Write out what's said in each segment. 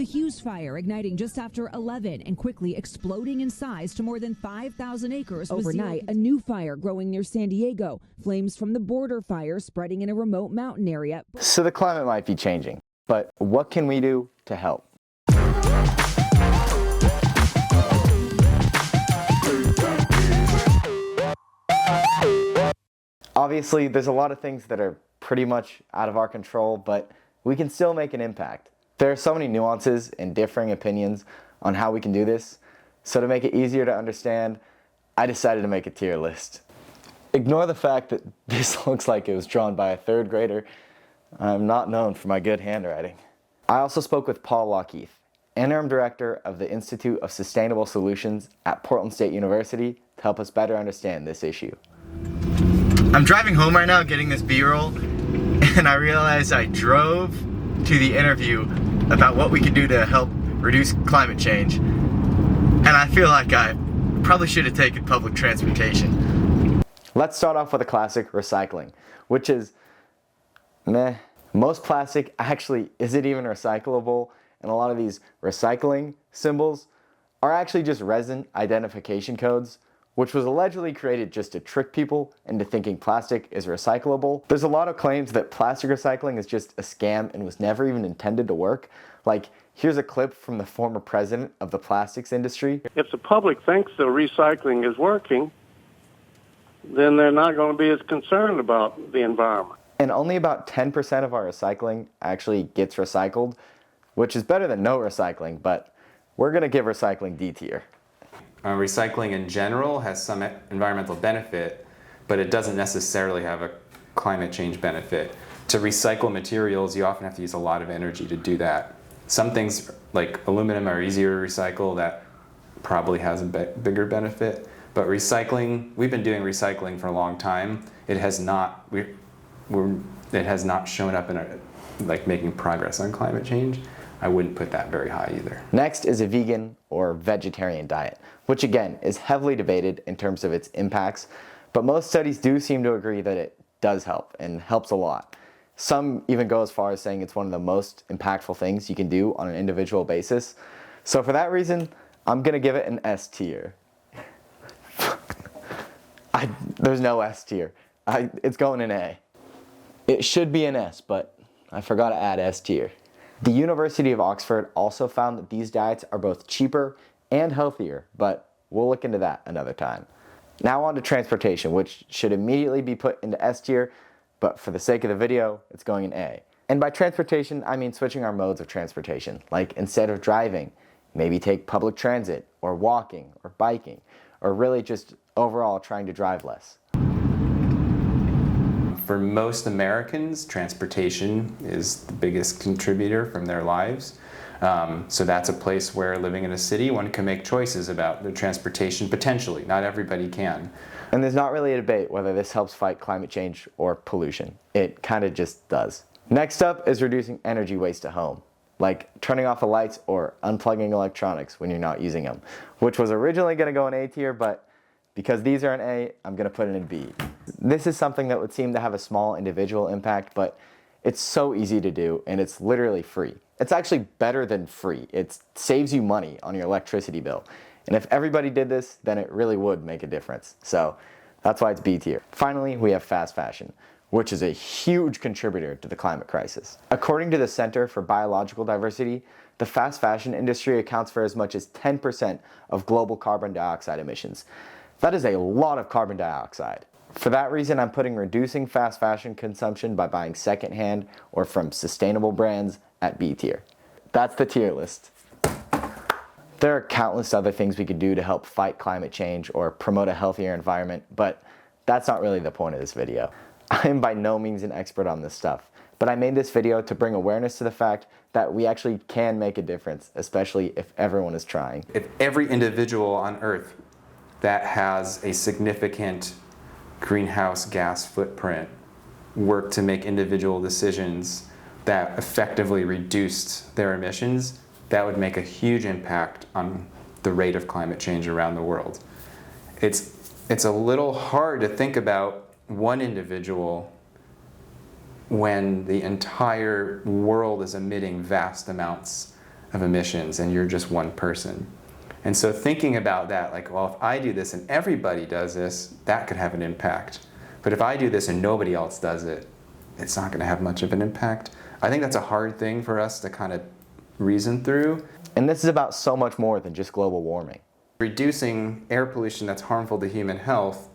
The Hughes fire, igniting just after 11 and quickly exploding in size to more than 5,000 acres. Overnight, a new fire growing near San Diego. Flames from the border fire spreading in a remote mountain area. So the climate might be changing, but what can we do to help? Obviously, there's a lot of things that are pretty much out of our control, but we can still make an impact. There are so many nuances and differing opinions on how we can do this, so to make it easier to understand, I decided to make a tier list. Ignore the fact that this looks like it was drawn by a third grader. I'm not known for my good handwriting. I also spoke with Paul Loikith, interim director of the Institute of Sustainable Solutions at Portland State University, to help us better understand this issue. I'm driving home right now getting this B-roll, and I realized I drove to the interview about what we could do to help reduce climate change, and I feel like I probably should have taken public transportation. Let's start off with a classic, recycling, which is meh. Most plastic actually isn't even recyclable, and a lot of these recycling symbols are actually just resin identification codes, which was allegedly created just to trick people into thinking plastic is recyclable. There's a lot of claims that plastic recycling is just a scam and was never even intended to work. Like, here's a clip from the former president of the plastics industry. If the public thinks the recycling is working, then they're not going to be as concerned about the environment. And only about 10% of our recycling actually gets recycled, which is better than no recycling, but we're gonna give recycling D tier. Recycling in general has some environmental benefit, but it doesn't necessarily have a climate change benefit. To recycle materials, you often have to use a lot of energy to do that. Some things like aluminum are easier to recycle, that probably has a bigger benefit. But recycling, we've been doing recycling for a long time. It has not, it has not shown up in like making progress on climate change. I wouldn't put that very high either. Next is a vegan or vegetarian diet, which again is heavily debated in terms of its impacts, but most studies do seem to agree that it does help and helps a lot. Some even go as far as saying it's one of the most impactful things you can do on an individual basis. So for that reason, I'm gonna give it an S tier. There's no S tier. It's going in A. It should be an S, but I forgot to add S tier. The University of Oxford also found that these diets are both cheaper and healthier, but we'll look into that another time. Now on to transportation, which should immediately be put into S tier, but for the sake of the video, it's going in A. And by transportation, I mean switching our modes of transportation. Like instead of driving, maybe take public transit, or walking, or biking, or really just overall trying to drive less. For most Americans, transportation is the biggest contributor from their lives. So that's a place where living in a city, one can make choices about their transportation potentially. Not everybody can. And there's not really a debate whether this helps fight climate change or pollution. It kind of just does. Next up is reducing energy waste at home, like turning off the lights or unplugging electronics when you're not using them, which was originally going to go in A tier, but because these are in A, I'm going to put it in B. This is something that would seem to have a small individual impact, but it's so easy to do, and it's literally free. It's actually better than free. It saves you money on your electricity bill. And if everybody did this, then it really would make a difference. So that's why it's B tier. Finally, we have fast fashion, which is a huge contributor to the climate crisis. According to the Center for Biological Diversity, the fast fashion industry accounts for as much as 10% of global carbon dioxide emissions. That is a lot of carbon dioxide. For that reason, I'm putting reducing fast fashion consumption by buying secondhand or from sustainable brands at B tier. That's the tier list. There are countless other things we could do to help fight climate change or promote a healthier environment, but that's not really the point of this video. I am by no means an expert on this stuff, but I made this video to bring awareness to the fact that we actually can make a difference, especially if everyone is trying. If every individual on Earth that has a significant greenhouse gas footprint worked to make individual decisions that effectively reduced their emissions, that would make a huge impact on the rate of climate change around the world. It's a little hard to think about one individual when the entire world is emitting vast amounts of emissions and you're just one person. And so thinking about that, like, well, if I do this and everybody does this, that could have an impact. But if I do this and nobody else does it, it's not going to have much of an impact. I think that's a hard thing for us to kind of reason through. And this is about so much more than just global warming. Reducing air pollution that's harmful to human health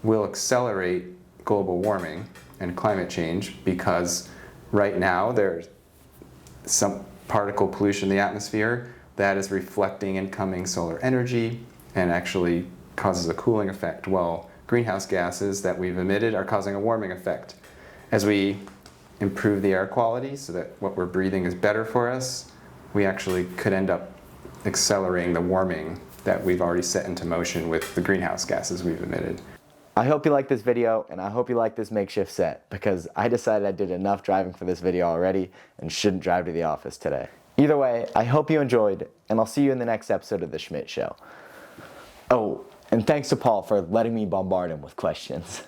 will accelerate global warming and climate change, because right now there's some particle pollution in the atmosphere that is reflecting incoming solar energy and actually causes a cooling effect, while greenhouse gases that we've emitted are causing a warming effect. As we improve the air quality so that what we're breathing is better for us, we actually could end up accelerating the warming that we've already set into motion with the greenhouse gases we've emitted. I hope you like this video, and I hope you like this makeshift set, because I decided I did enough driving for this video already and shouldn't drive to the office today. Either way, I hope you enjoyed, and I'll see you in the next episode of The Schmitt Show. Oh, and thanks to Paul for letting me bombard him with questions.